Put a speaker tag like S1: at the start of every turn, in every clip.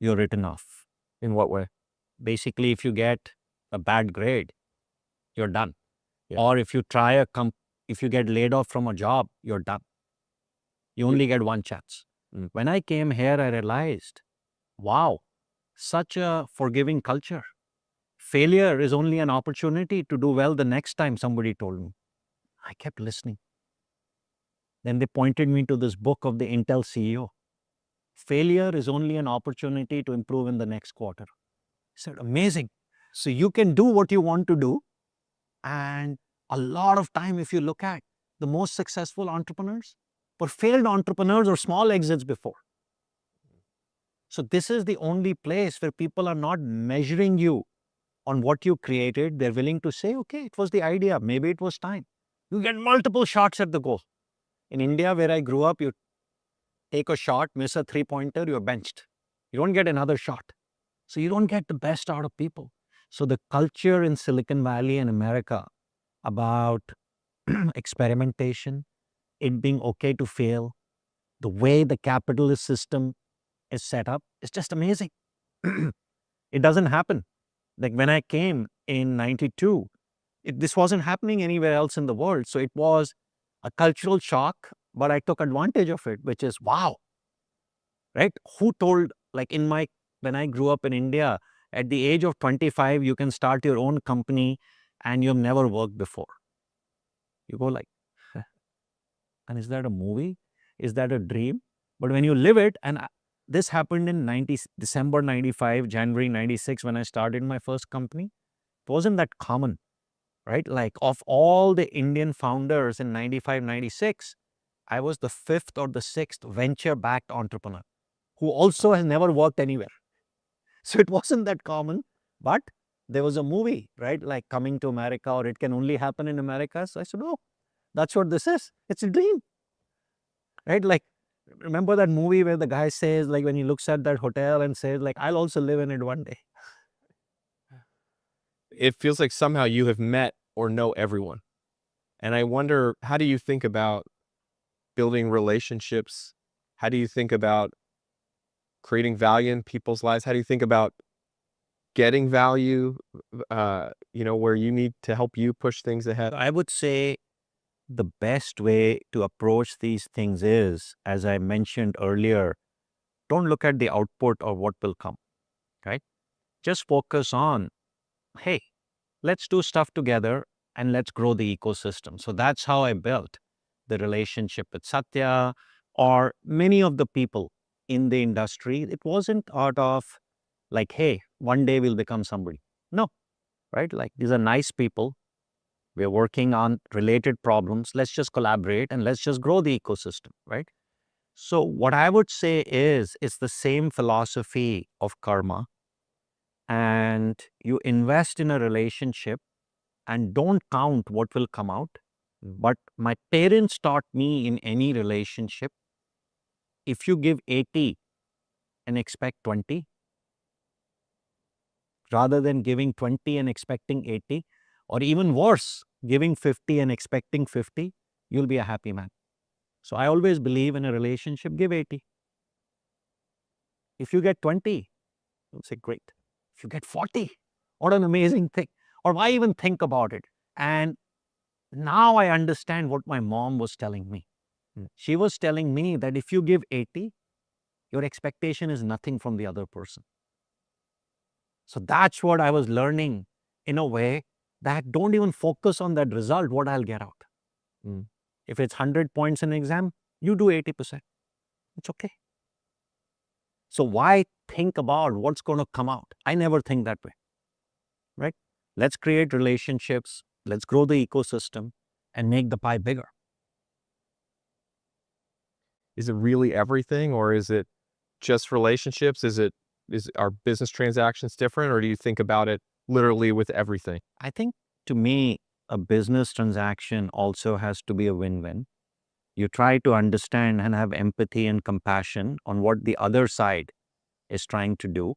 S1: you're written off.
S2: In what way?
S1: Basically, if you get a bad grade, you're done.
S2: Yeah.
S1: Or if you if you get laid off from a job, you're done. You only get one chance.
S2: Mm.
S1: When I came here, I realized, wow, such a forgiving culture. Failure is only an opportunity to do well the next time, somebody told me. I kept listening. Then they pointed me to this book of the Intel CEO. Failure is only an opportunity to improve in the next quarter. I said, amazing. So you can do what you want to do. And a lot of time, if you look at the most successful entrepreneurs, were failed entrepreneurs or small exits before. So this is the only place where people are not measuring you on what you created. They're willing to say, okay, it was the idea. Maybe it was time. You get multiple shots at the goal. In India, where I grew up, you take a shot, miss a three-pointer, you're benched. You don't get another shot. So you don't get the best out of people. So the culture in Silicon Valley and America about experimentation, it being okay to fail, the way the capitalist system is set up is just amazing. It doesn't happen. Like when I came in 92, this wasn't happening anywhere else in the world. So it was a cultural shock, but I took advantage of it, which is wow, right? Who told, like when I grew up in India, at the age of 25, you can start your own company and you've never worked before. You go like, and is that a movie? Is that a dream? But when you live it, and this happened in December 95, January 96, when I started my first company, it wasn't that common, right? Like of all the Indian founders in 95, 96, I was the fifth or the sixth venture-backed entrepreneur who also has never worked anywhere. So it wasn't that common, but there was a movie, right? Like Coming to America, or It Can Only Happen in America. So I said, oh, that's what this is. It's a dream, right? Like, remember that movie where the guy says, like, when he looks at that hotel and says, like, I'll also live in it one day.
S2: It feels like somehow you have met or know everyone. And I wonder, how do you think about building relationships? How do you think about creating value in people's lives? How do you think about getting value, where you need to help you push things ahead?
S1: I would say the best way to approach these things is, as I mentioned earlier, don't look at the output or what will come, right? Just focus on, hey, let's do stuff together and let's grow the ecosystem. So that's how I built the relationship with Satya or many of the people in the industry. It wasn't out of like, hey, one day we'll become somebody. No, right? Like these are nice people. We're working on related problems. Let's just collaborate and let's just grow the ecosystem, right? So what I would say is, it's the same philosophy of karma, and you invest in a relationship and don't count what will come out. But my parents taught me in any relationship, if you give 80 and expect 20, rather than giving 20 and expecting 80, or even worse, giving 50 and expecting 50, you'll be a happy man. So I always believe in a relationship, give 80. If you get 20, you'll say, great. If you get 40, what an amazing thing. Or why even think about it? And now I understand what my mom was telling me. She was telling me that if you give 80, your expectation is nothing from the other person. So that's what I was learning in a way, that don't even focus on that result, what I'll get out.
S2: Mm.
S1: If it's 100 points in an exam, you do 80%. It's okay. So why think about what's going to come out? I never think that way, right? Let's create relationships. Let's grow the ecosystem and make the pie bigger.
S2: Is it really everything, or is it just relationships? Are business transactions different, or do you think about it literally with everything?
S1: I think to me, a business transaction also has to be a win-win. You try to understand and have empathy and compassion on what the other side is trying to do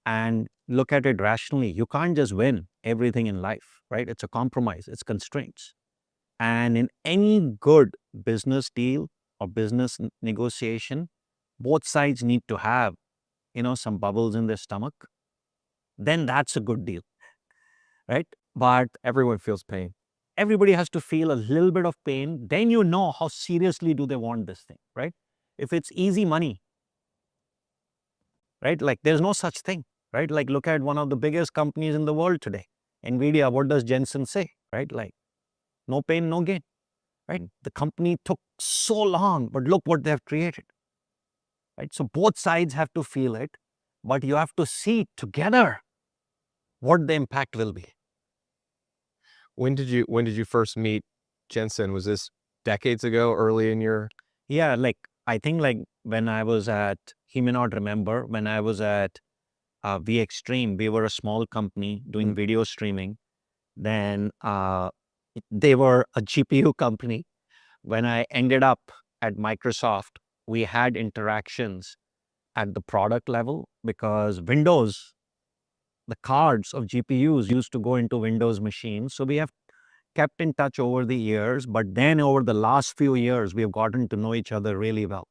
S1: and look at it rationally. You can't just win everything in life, right? It's a compromise, it's constraints. And in any good business deal or business negotiation, both sides need to have some bubbles in their stomach, then that's a good deal, right? But
S2: Everyone feels pain.
S1: everybody has to feel a little bit of pain. Then you know how seriously do they want this thing, right? If it's easy money, right? Like there's no such thing, right? Like look at one of the biggest companies in the world today, NVIDIA. What does Jensen say, right? Like no pain, no gain, right? The company took so long, but look what they've created, right? So both sides have to feel it, but you have to see together what the impact will be.
S2: When did you first meet Jensen? Was this decades ago, early in your
S1: Yeah, like I think like when I was at, he may not remember, when I was at V Extreme, we were a small company doing video streaming. Then they were a GPU company. When I ended up at Microsoft, we had interactions at the product level because Windows, the cards of GPUs used to go into Windows machines. So we have kept in touch over the years, but then over the last few years, we have gotten to know each other really well.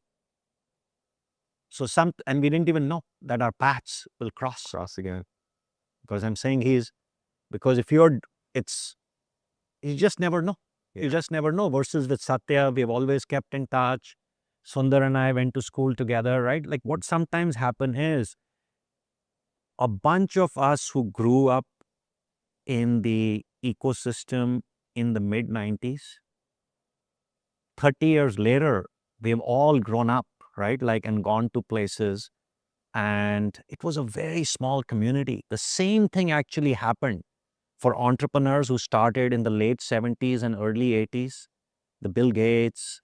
S1: So and we didn't even know that our paths will cross,
S2: again?
S1: because I'm saying because if you just never know. You
S2: Yeah.
S1: just never know. Versus with Satya, we've always kept in touch. Sundar and I went to school together, right? Like what sometimes happen is a bunch of us who grew up in the ecosystem in the mid 90s, 30 years later, we've all grown up, right? Like, and gone to places. And it was a very small community. The same thing actually happened for entrepreneurs who started in the late 70s and early 80s. The Bill Gates,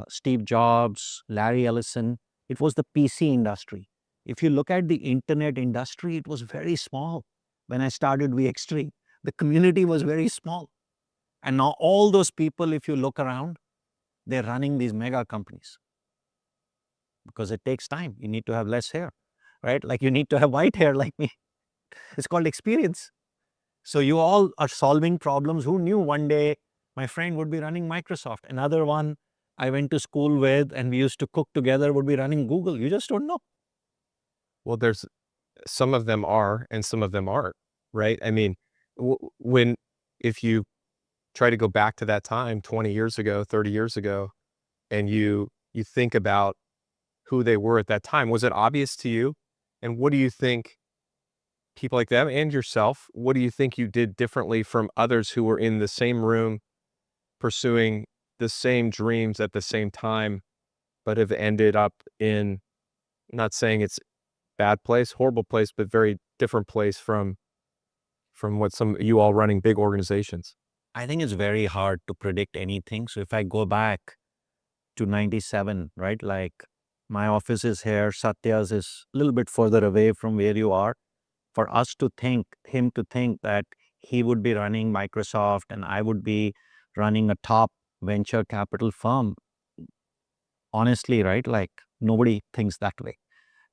S1: Steve Jobs, Larry Ellison. It was the PC industry. If you look at the internet industry, it was very small. When I started VX3, the community was very small. And now all those people, if you look around, they're running these mega companies because it takes time. You need to have less hair, right? Like you need to have white hair like me. It's called experience. So you all are solving problems. Who knew one day my friend would be running Microsoft? Another one I went to school with and we used to cook together would be running Google. You just don't know.
S2: Well, there's some of them are and some of them aren't, right? I mean, when if you try to go back to that time 20 years ago, 30 years ago, and you think about who they were at that time, was it obvious to you? And what do you think people like them and yourself, what do you think you did differently from others who were in the same room pursuing the same dreams at the same time, but have ended up in, not saying it's bad place, horrible place, but very different place from what some you all running big organizations?
S1: I think it's very hard to predict anything. So if I go back to 97, right? Like my office is here, Satya's is a little bit further away from where you are. For us to think, him to think that he would be running Microsoft and I would be running a top venture capital firm, honestly, right? Like nobody thinks that way,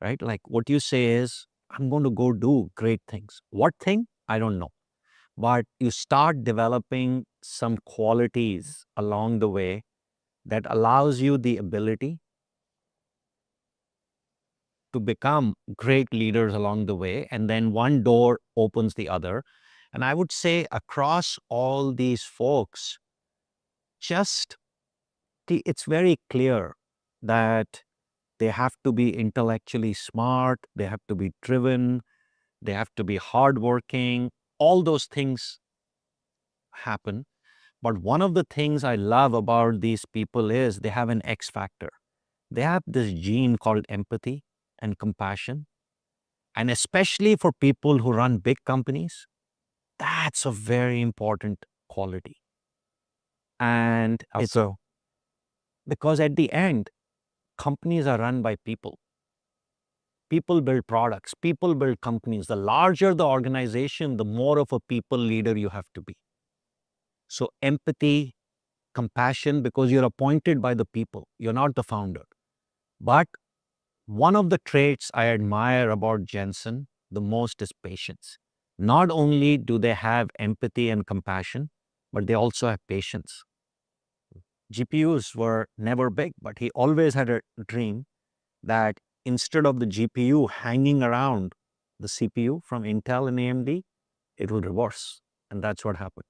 S1: right? Like what you say is, I'm going to go do great things. What thing? I don't know. But you start developing some qualities along the way that allows you the ability to become great leaders along the way. And then one door opens the other. And I would say across all these folks, just it's very clear that they have to be intellectually smart, they have to be driven, they have to be hardworking. All those things happen. But one of the things I love about these people is they have an X factor. They have this gene called empathy and compassion. And especially for people who run big companies, that's a very important quality. And
S2: How
S1: it's
S2: so?
S1: because at the end, companies are run by people. People build products, people build companies. The larger the organization, the more of a people leader you have to be. So empathy, compassion, because you're appointed by the people, you're not the founder. But one of the traits I admire about Jensen the most is patience. Not only do they have empathy and compassion, but they also have patience. GPUs were never big, but he always had a dream that instead of the GPU hanging around the CPU from Intel and AMD, it will reverse. And that's what happened.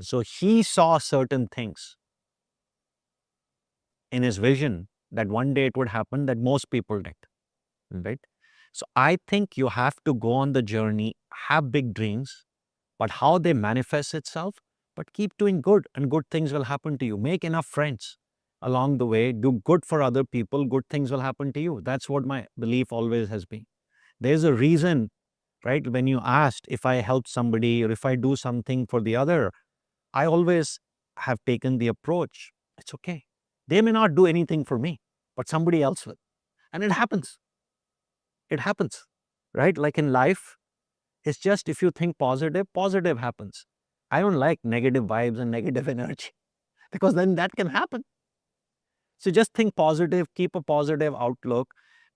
S1: So he saw certain things in his vision that one day it would happen that most people did, right? So I think you have to go on the journey, have big dreams, but how they manifest itself, but keep doing good and good things will happen to you. Make enough friends along the way, do good for other people, good things will happen to you. That's what my belief always has been. There's a reason, right? When you asked if I help somebody or if I do something for the other, I always have taken the approach, it's okay. They may not do anything for me, but somebody else will. And it happens. It happens, right? Like in life, it's just if you think positive, positive happens. I don't like negative vibes and negative energy because then that can happen. So just think positive, keep a positive outlook,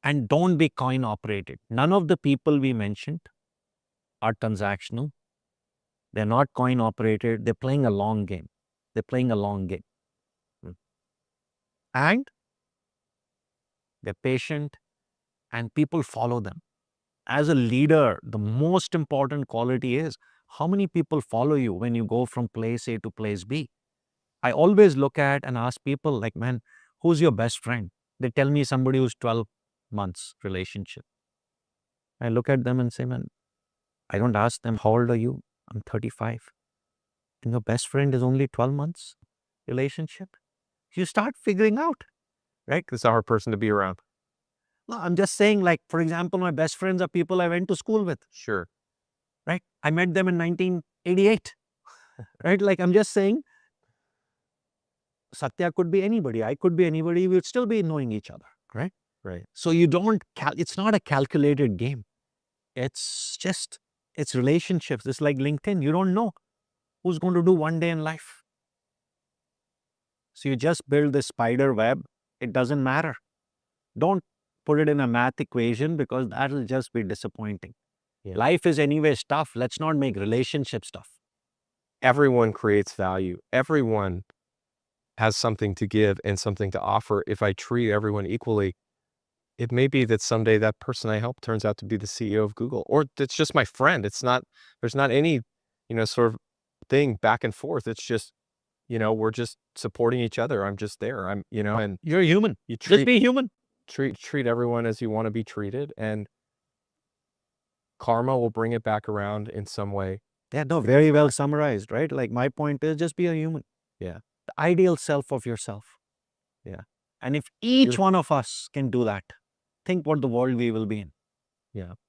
S1: and don't be coin operated. None of the people we mentioned are transactional. They're not coin operated. They're playing a long game. They're playing a long game. And they're patient and people follow them. As a leader, the most important quality is how many people follow you when you go from place A to place B. I always look at and ask people like, man, who's your best friend? They tell me somebody who's 12 months relationship. I look at them and say, man, I don't ask them, how old are you? I'm 35. And your best friend is only 12 months relationship. You start figuring out, right?
S2: It's a hard person to be around.
S1: No, I'm just saying, like, for example, my best friends are people I went to school with,
S2: Sure.
S1: right? I met them in 1988, right? Like, I'm just saying, Satya could be anybody. I could be anybody. We would still be knowing each other, right?
S2: Right.
S1: So you don't, it's not a calculated game. It's just, it's relationships. It's like LinkedIn. You don't know who's going to do one day in life. So you just build this spider web. It doesn't matter. Don't put it in a math equation because that will just be disappointing.
S2: Yeah.
S1: Life is anyways tough. Let's not make relationships tough.
S2: Everyone creates value. Everyone has something to give and something to offer. If I treat everyone equally, it may be that someday that person I help turns out to be the CEO of Google, or it's just my friend. It's not, there's not any, sort of thing back and forth. It's just, we're just supporting each other. I'm just there. And
S1: You're human.
S2: you
S1: Just be human.
S2: treat everyone as you want to be treated, and karma will bring it back around in some way.
S1: Yeah, no, very well summarized, right? Like my point is just be a human.
S2: Yeah.
S1: The ideal self of yourself.
S2: Yeah.
S1: And if each one of us can do that, think what the world we will be in.
S2: Yeah.